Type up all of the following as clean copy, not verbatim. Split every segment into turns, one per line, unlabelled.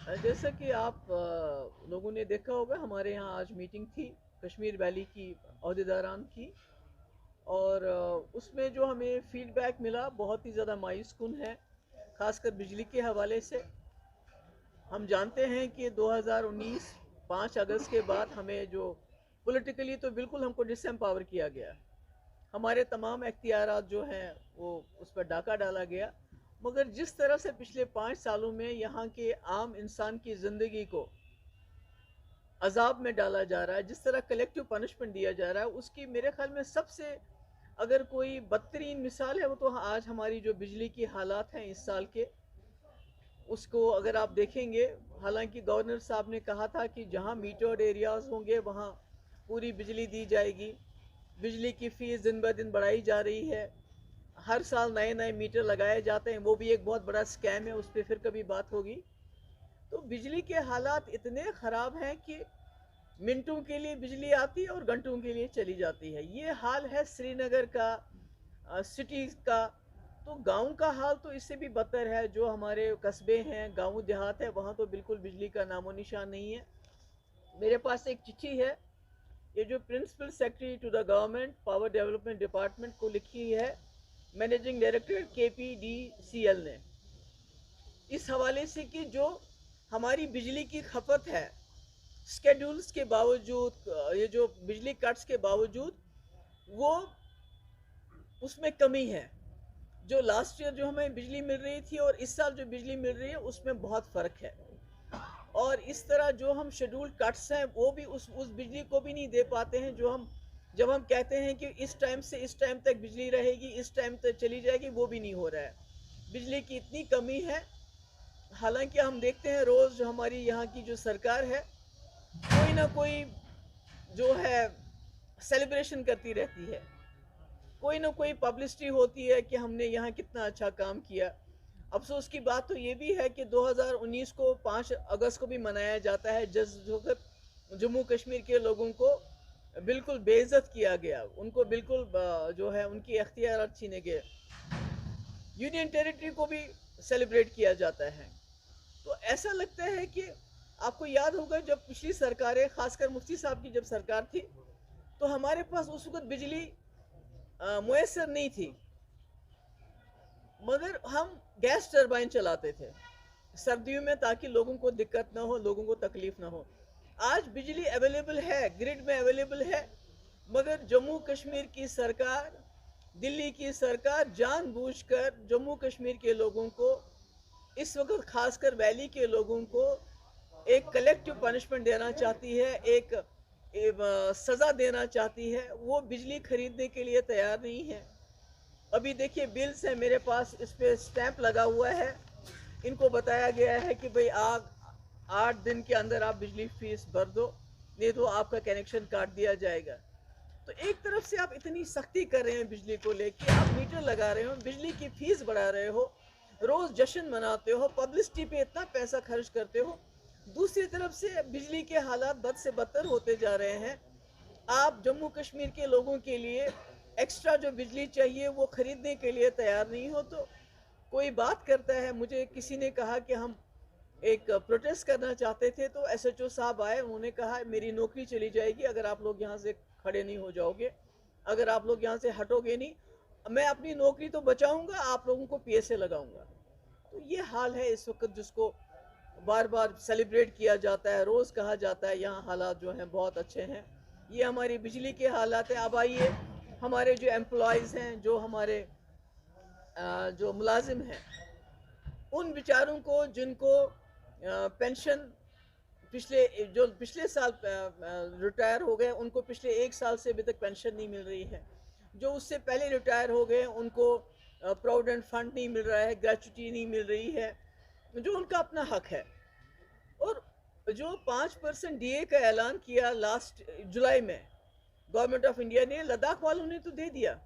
जैसा कि आप लोगों ने देखा होगा, हमारे यहाँ आज मीटिंग थी कश्मीर वैली की अहदेदारान की। और उसमें जो हमें फीडबैक मिला बहुत ही ज़्यादा मायूस है, खासकर बिजली के हवाले से। हम जानते हैं कि 2019 5 अगस्त के बाद हमें जो पॉलिटिकली तो बिल्कुल हमको डिसएम्पावर किया गया। हमारे तमाम इख्तियारात जो हैं वो उस पर डाका डाला गया। मगर जिस तरह से पिछले 5 सालों में यहाँ के आम इंसान की ज़िंदगी को अजाब में डाला जा रहा है, जिस तरह कलेक्टिव पनिशमेंट दिया जा रहा है, उसकी मेरे ख्याल में सबसे अगर कोई बदतरीन मिसाल है वो तो आज हमारी जो बिजली की हालात हैं इस साल के, उसको अगर आप देखेंगे। हालांकि गवर्नर साहब ने कहा था कि जहां मीटर्ड एरियाज होंगे वहां पूरी बिजली दी जाएगी। बिजली की फीस दिन ब दिन बढ़ाई जा रही है, हर साल नए नए मीटर लगाए जाते हैं, वो भी एक बहुत बड़ा स्कैम है, उस पर फिर कभी बात होगी। तो बिजली के हालात इतने ख़राब हैं कि मिनटों के लिए बिजली आती है और घंटों के लिए चली जाती है। ये हाल है श्रीनगर का, सिटी का। तो गांव का हाल तो इससे भी बदतर है। जो हमारे कस्बे हैं, गांव देहात है, वहाँ तो बिल्कुल बिजली का नामो निशान नहीं है। मेरे पास एक चिट्ठी है, ये जो principal secretary to the government power development department को लिखी है मैनेजिंग डायरेक्टर KPDCL ने, इस हवाले से कि जो हमारी बिजली की खपत है स्केड्यूल्स के बावजूद, ये जो बिजली कट्स के बावजूद, वो उसमें कमी है। जो लास्ट ईयर जो हमें बिजली मिल रही थी और इस साल जो बिजली मिल रही है उसमें बहुत फ़र्क है। और इस तरह जो हम शेड्यूल कट्स हैं वो भी उस बिजली को भी नहीं दे पाते हैं, जो हम जब हम कहते हैं कि इस टाइम से इस टाइम तक बिजली रहेगी, इस टाइम तक चली जाएगी, वो भी नहीं हो रहा है। बिजली की इतनी कमी है। हालांकि हम देखते हैं रोज़ जो हमारी यहाँ की जो सरकार है, कोई ना कोई जो है सेलिब्रेशन करती रहती है, कोई ना कोई पब्लिसिटी होती है कि हमने यहाँ कितना अच्छा काम किया। अफसोस की बात तो ये भी है कि 2019 को 5 अगस्त को भी मनाया जाता है, जिस वक्त जम्मू कश्मीर के लोगों को बिल्कुल बेइज्जत किया गया, उनको बिल्कुल जो है उनकी अख्तियार छीने गए। यूनियन टेरिटरी को भी सेलिब्रेट किया जाता है। तो ऐसा लगता है कि आपको याद होगा जब पिछली सरकारें, खासकर मुफ्ती साहब की जब सरकार थी, तो हमारे पास उस वक्त बिजली मुयसर नहीं थी, मगर हम गैस टरबाइन चलाते थे सर्दियों में, ताकि लोगों को दिक्कत ना हो, लोगों को तकलीफ ना हो। आज बिजली अवेलेबल है, ग्रिड में अवेलेबल है, मगर जम्मू कश्मीर की सरकार, दिल्ली की सरकार जानबूझकर जम्मू कश्मीर के लोगों को, इस वक्त खासकर वैली के लोगों को एक कलेक्टिव पनिशमेंट देना चाहती है, एक सज़ा देना चाहती है। वो बिजली खरीदने के लिए तैयार नहीं है। अभी देखिए बिल्स है मेरे पास, इस पे स्टैंप लगा हुआ है। इनको बताया गया है कि भाई आप 8 दिन के अंदर आप बिजली फीस भर दो, नहीं तो आपका कनेक्शन काट दिया जाएगा। तो एक तरफ से आप इतनी सख्ती कर रहे हैं बिजली को लेके, आप मीटर लगा रहे हो, बिजली की फीस बढ़ा रहे हो, रोज जश्न मनाते हो, पब्लिसिटी पे इतना पैसा खर्च करते हो। दूसरी तरफ से बिजली के हालात बद से बदतर होते जा रहे हैं। आप जम्मू कश्मीर के लोगों के लिए एक्स्ट्रा जो बिजली चाहिए वो खरीदने के लिए तैयार नहीं हो। तो कोई बात करता है, मुझे किसी ने कहा कि हम एक प्रोटेस्ट करना चाहते थे, तो SHO साहब आए, उन्होंने कहा मेरी नौकरी चली जाएगी अगर आप लोग यहाँ से खड़े नहीं हो जाओगे, अगर आप लोग यहाँ से हटोगे नहीं, मैं अपनी नौकरी तो बचाऊंगा, आप लोगों को PSA लगाऊंगा। तो ये हाल है इस वक्त, जिसको बार बार सेलिब्रेट किया जाता है, रोज़ कहा जाता है यहाँ हालात जो हैं बहुत अच्छे हैं। ये हमारी बिजली के हालात हैं। अब आइए हमारे जो एम्प्लॉयज़ हैं, जो हमारे जो मुलाजिम हैं, उन बेचारों को जिनको पेंशन जो पिछले साल रिटायर हो गए, उनको पिछले 1 साल से अभी तक पेंशन नहीं मिल रही है। जो उससे पहले रिटायर हो गए उनको प्रोविडेंट फंड नहीं मिल रहा है, ग्रेचुटी नहीं मिल रही है, जो उनका अपना हक है। और जो 5% DA का ऐलान किया लास्ट जुलाई में गवर्नमेंट ऑफ इंडिया ने, लद्दाख वालों ने तो दे दिया,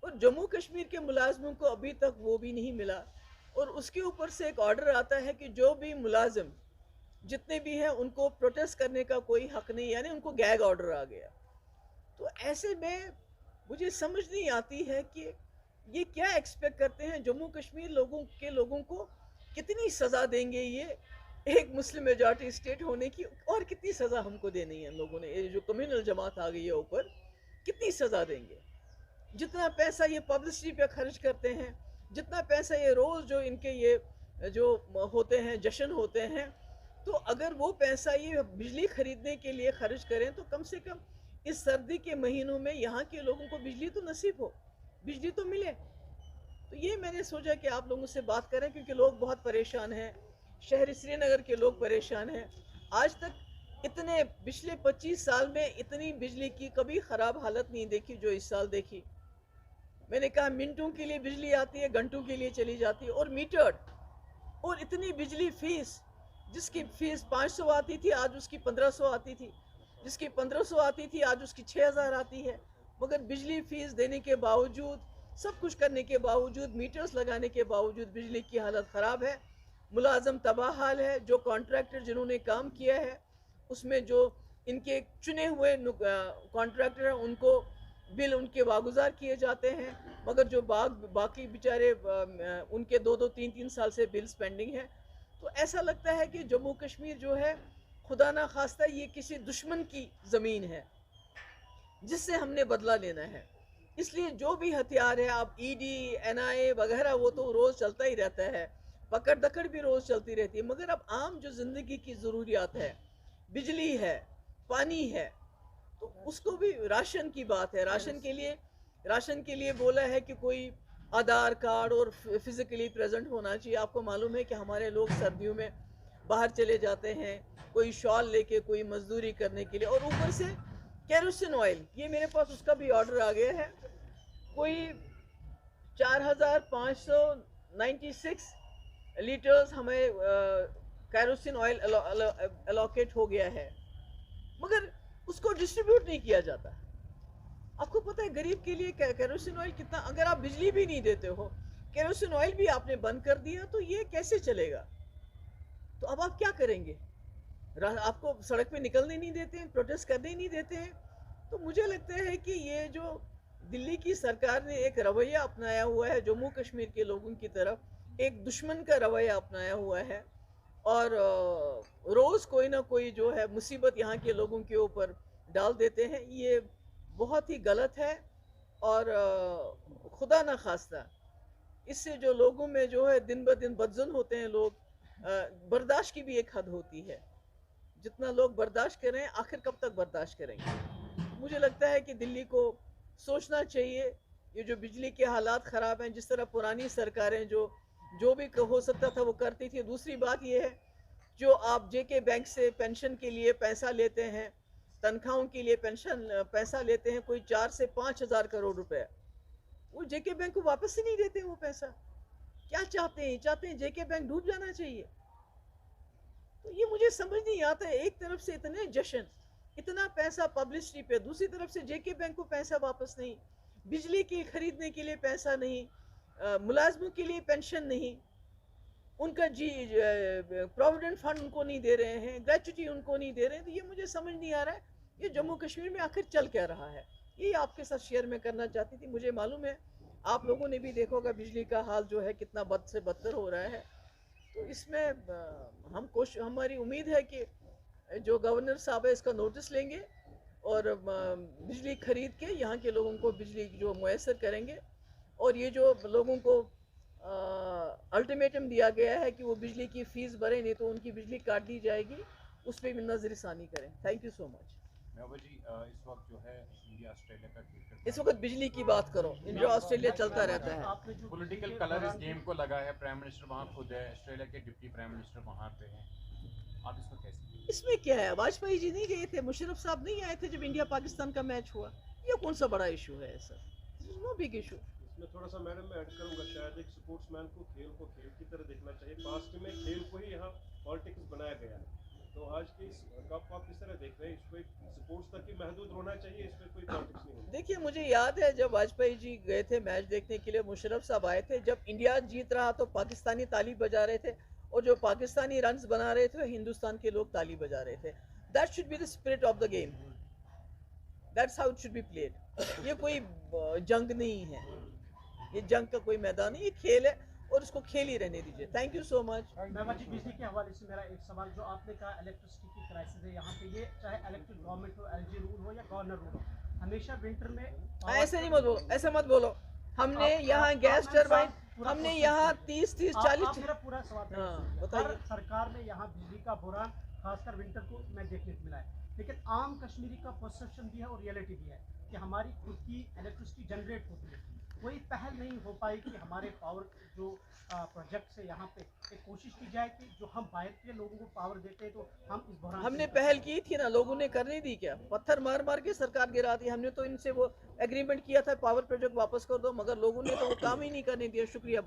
और जम्मू कश्मीर के मुलाजमों को अभी तक वो भी नहीं मिला। और उसके ऊपर से एक ऑर्डर आता है कि जो भी मुलाजिम जितने भी हैं उनको प्रोटेस्ट करने का कोई हक नहीं, यानी उनको गैग ऑर्डर आ गया। तो ऐसे में मुझे समझ नहीं आती है कि ये क्या एक्सपेक्ट करते हैं जम्मू कश्मीर लोगों को, कितनी सज़ा देंगे ये। एक मुस्लिम मेजॉरिटी स्टेट होने की और कितनी सज़ा हमको देनी है लोगों ने, ये जो कम्युनल जमात आ गई है ऊपर, कितनी सज़ा देंगे। जितना पैसा ये पब्लिसिटी पे खर्च करते हैं, जितना पैसा ये रोज़ जो इनके ये जो होते हैं जश्न होते हैं, तो अगर वो पैसा ये बिजली खरीदने के लिए खर्च करें तो कम से कम इस सर्दी के महीनों में यहाँ के लोगों को बिजली तो नसीब हो, बिजली तो मिले। तो ये मैंने सोचा कि आप लोगों से बात करें, क्योंकि लोग बहुत परेशान हैं, शहर श्रीनगर के लोग परेशान हैं। आज तक इतने पिछले 25 साल में इतनी बिजली की कभी ख़राब हालत नहीं देखी जो इस साल देखी। मैंने कहा मिनटों के लिए बिजली आती है, घंटों के लिए चली जाती है, और मीटर्ड, और इतनी बिजली फीस, जिसकी फीस 500 आती थी आज उसकी 1500 आती थी, जिसकी 1500 आती थी आज उसकी 6000 आती है। मगर बिजली फीस देने के बावजूद, सब कुछ करने के बावजूद, मीटर्स लगाने के बावजूद बिजली की हालत ख़राब है। मुलाजम तबाह हाल है। जो कॉन्ट्रैक्टर जिन्होंने काम किया है उसमें जो इनके चुने हुए कॉन्ट्रैक्टर हैं उनको बिल उनके वागुजार किए जाते हैं, मगर जो बाकी बेचारे उनके 2-2, 3-3 साल से बिल्स पेंडिंग है। तो ऐसा लगता है कि जम्मू कश्मीर जो है खुदा ना खास्ता ये किसी दुश्मन की ज़मीन है जिससे हमने बदला लेना है। इसलिए जो भी हथियार है, आप ईडी, एनआईए वगैरह, वो तो रोज़ चलता ही रहता है, पकड़ दकड़ भी रोज़ चलती रहती है, मगर अब आम जो ज़िंदगी की ज़रूरियात है, बिजली है, पानी है, तो उसको भी, राशन की बात है, राशन के लिए बोला है कि कोई आधार कार्ड और फिज़िकली प्रेजेंट होना चाहिए। आपको मालूम है कि हमारे लोग सर्दियों में बाहर चले जाते हैं, कोई शॉल लेके, कोई मजदूरी करने के लिए, और ऊपर से केरोसिन ऑयल, ये मेरे पास उसका भी ऑर्डर आ गया है, कोई 4596 लीटर्स हमें केरोसिन ऑयल एलोकेट हो गया है, मगर उसको डिस्ट्रीब्यूट नहीं किया जाता। आपको पता है गरीब के लिए केरोसिन ऑयल कितना, अगर आप बिजली भी नहीं देते हो, केरोसिन ऑयल भी आपने बंद कर दिया, तो ये कैसे चलेगा? तो अब आप क्या करेंगे? आपको सड़क पे निकलने नहीं देते हैं, प्रोटेस्ट करने नहीं देते हैं। तो मुझे लगता है कि ये जो दिल्ली की सरकार ने एक रवैया अपनाया हुआ है जम्मू कश्मीर के लोगों की तरफ, एक दुश्मन का रवैया अपनाया हुआ है, और रोज़ कोई ना कोई जो है मुसीबत यहाँ के लोगों के ऊपर डाल देते हैं, ये बहुत ही गलत है। और खुदा ना खास्ता इससे जो लोगों में जो है दिन ब दिन बदजुन होते हैं लोग, बर्दाश्त की भी एक हद होती है। जितना लोग बर्दाश्त करें, आखिर कब तक बर्दाश्त करेंगे? मुझे लगता है कि दिल्ली को सोचना चाहिए, ये जो बिजली के हालात ख़राब हैं, जिस तरह पुरानी सरकारें जो भी हो सकता था वो करती थी। दूसरी बात ये है, जो आप जेके बैंक से पेंशन के लिए पैसा लेते हैं, तनख्वाहों के लिए पैसा लेते हैं, कोई 4 से 5 हज़ार करोड़ रुपए, वो जेके बैंक को वापस ही नहीं देते वो पैसा। क्या चाहते हैं जेके बैंक डूब जाना चाहिए? तो ये मुझे समझ नहीं आता है। एक तरफ से इतने जश्न, इतना पैसा पब्लिसिटी पे, दूसरी तरफ से जेके बैंक को पैसा वापस नहीं, बिजली की खरीदने के लिए पैसा नहीं, मुलाजमों के लिए पेंशन नहीं, उनका प्रोविडेंट फंड उनको नहीं दे रहे हैं, ग्रेचुटी उनको नहीं दे रहे हैं। तो ये मुझे समझ नहीं आ रहा है, ये जम्मू कश्मीर में आखिर चल क्या रहा है? ये आपके साथ शेयर में करना चाहती थी। मुझे मालूम है आप लोगों ने भी देखा होगा बिजली का हाल जो है कितना बद से बदतर हो रहा है। तो इसमें हमारी उम्मीद है कि जो गवर्नर साहब है इसका नोटिस लेंगे और बिजली खरीद के यहाँ के लोगों को बिजली जो मुयसर करेंगे। और ये जो लोगों को अल्टीमेटम दिया गया है कि वो बिजली की फ़ीस भरें, नहीं तो उनकी बिजली काट दी जाएगी, उस पर भी नज़रसानी करें। Thank you so much.
जी इस वक्त जो है इंडिया ऑस्ट्रेलिया का क्रिकेट,
इस वक्त बिजली की बात करो, इंडिया ऑस्ट्रेलिया चलता रहता है।
पॉलिटिकल कलर इस गेम को लगा है। प्राइम मिनिस्टर वहाँ खुद है, ऑस्ट्रेलिया के डिप्टी प्राइम मिनिस्टर वहाँ पे हैं, आप इसको कैसे?
इसमें क्या है, वाजपेयी जी नहीं गए थे, मुशर्रफ साहब नहीं आए थे जब इंडिया पाकिस्तान का मैच हुआ? ये कौन सा बड़ा इशू है सर? No big issue.
इसमें थोड़ा सा मैडम मैं ऐड करूंगा, शायद एक स्पोर्ट्समैन को खेल की तरह देखना चाहिए। पास्ट में खेल को ही यहाँ पॉलिटिक्स बनाया गया है, तो आज के इस कप आप किस तरह देख रहे हैं? इसको एक स्पोर्ट्स तक ही महदूद होना चाहिए, इसमें कोई पॉलिटिक्स नहीं होनी।
देखिए, मुझे याद है जब वाजपेयी जी गए थे मैच देखने के लिए, मुशर्रफ साहब आए थे, जब इंडिया जीत रहा तो पाकिस्तानी ताली बजा रहे थे, और जो पाकिस्तानी रन्स बना रहे थे हिंदुस्तान के लोग ताली बजा रहे थे। That should be the spirit of the game, that's how it should be played. ये कोई जंग नहीं है, ये जंग का कोई मैदान नहीं, ये खेल है। और इसको खेल ही रहने दीजिए। Thank you so much.
Mehbooba ji, बिजली के हवाले से मेरा एक सवाल, जो आपने कहा इलेक्ट्रिसिटी की क्राइसिस है यहाँ पे, ये चाहे इलेक्टेड गवर्नमेंट हो, एलजी रूल हो या गवर्नर रूल हो, हमेशा विंटर में
ऐसे नहीं मत बोलो, ऐसे मत बोलो। हमने यहाँ गैस टरबाइन, हमने यहाँ 30-40
मेरा पूरा सवाल था।
हाँ, बताइए।
हर सरकार में यहाँ बिजली का बुरान खासकर विंटर को मैं देखने को मिला है, लेकिन आम कश्मीरी का परसेप्शन भी है और रियलिटी भी है कि हमारी खुद की इलेक्ट्रिसिटी जनरेट होती है। कोई पहल नहीं हो पाई कि हमारे पावर जो प्रोजेक्ट है यहाँ पे एक कोशिश की जाए कि जो हम बाहर के लोगों को पावर देते हैं तो हम इस बुरान
हमने पहल की थी ना, लोगों ने कर नहीं दी क्या? पत्थर मार मार के सरकार गिरा दी। हमने तो इनसे वो एग्रीमेंट किया था पावर प्रोजेक्ट वापस कर दो, मगर लोगों ने तो वो काम ही नहीं करने दिया। शुक्रिया।